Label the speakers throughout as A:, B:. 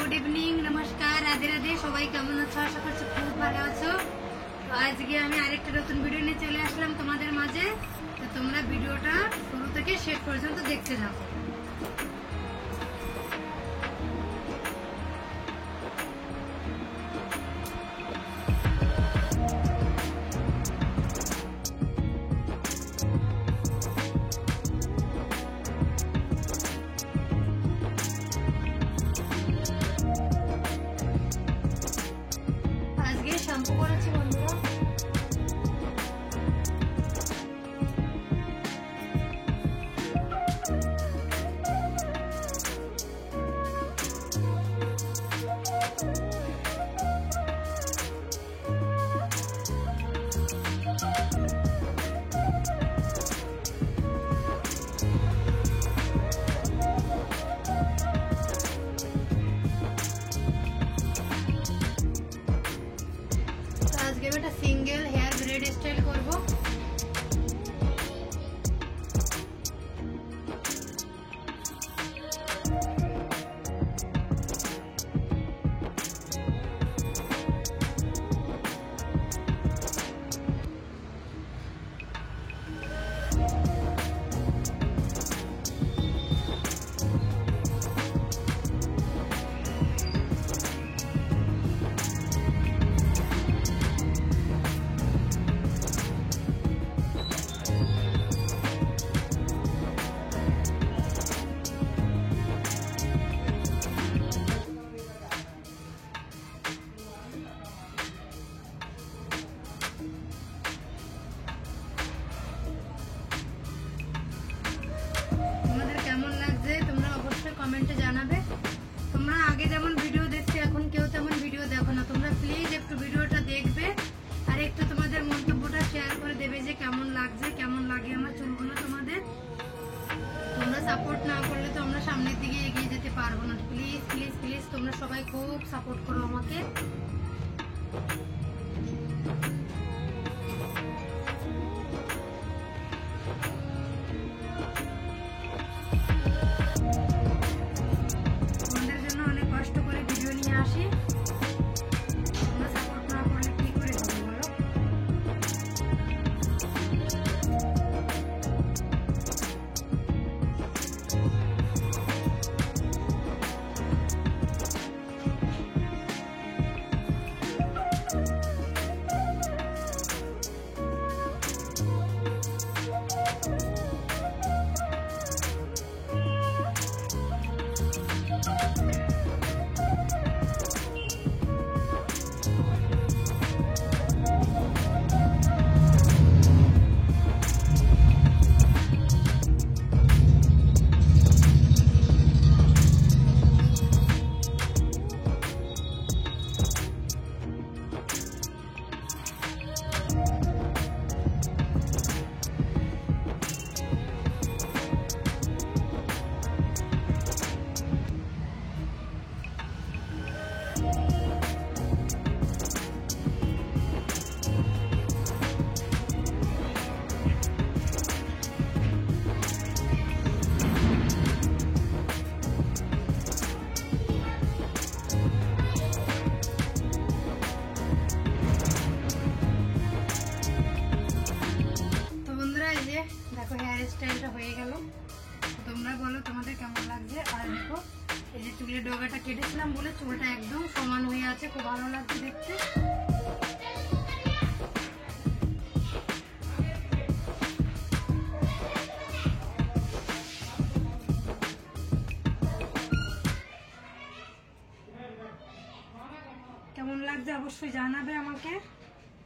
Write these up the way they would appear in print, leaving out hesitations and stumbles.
A: Good evening, নমস্কার, রাধে রাধে। সবাই কেমন আছো? আশা করছি খুব ভালো আছো। তো আজকে আমি আরেকটা নতুন ভিডিও নিয়ে চলে আসলাম তোমাদের মাঝে। তো তোমরা ভিডিওটা শুরু থেকে শেষ পর্যন্ত দেখতে থাকো। আজকে শ্যাম্পু করেছি বন্ধুরা। আজকে আমি একটা সিঙ্গেল হেয়ার ব্রেড স্টাইল করব। তোমাদের কেমন লাগছে তোমরা অবশ্যই কমেন্টে জানাবে। তোমরা আগে যেমন ভিডিও দেখছো এখন কেউ তেমন ভিডিও দেখো না। তোমরা প্লিজ একটু ভিডিওটা দেখবে আর একটু তোমাদের মন্তব্যটা শেয়ার করে দেবে যে কেমন লাগছে, কেমন লাগে আমার চুলগুলো তোমাদের। তোমরা সাপোর্ট না করলে তো আমরা সামনের দিকে এগিয়ে যেতে পারবো না। প্লিজ প্লিজ প্লিজ তোমরা সবাই খুব সাপোর্ট করো আমাকে। তোমাদের জন্য অনেক কষ্ট করে ভিডিও নিয়ে আসি। তোমরা সাপোর্ট না করলে কি করে হবে বলো? তো বন্ধুরা এই যে দেখো হেয়ার স্টাইলটা হয়ে গেল। তোমরা বলো তোমাদের কেমন লাগছে। আর দেখো এই যে চুলের ডগাটা কেটেছিলাম বলে চুলটা একদম সমান হয়ে আছে, খুব ভালো লাগছে দেখতে। কেমন লাগছে অবশ্যই জানাবে আমাকে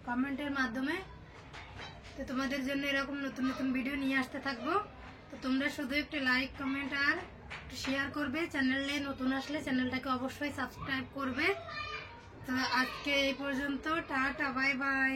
A: কমেন্টের মাধ্যমে। তো তোমাদের জন্য এরকম নতুন নতুন ভিডিও নিয়ে আসতে থাকবো। তো তোমরা শুধু একটু লাইক কমেন্ট আর শেয়ার করবে। চ্যানেলে নতুন আসলে চ্যানেলটাকে অবশ্যই সাবস্ক্রাইব করবে। তো আজকে এই পর্যন্ত, টাটা, বাই বাই।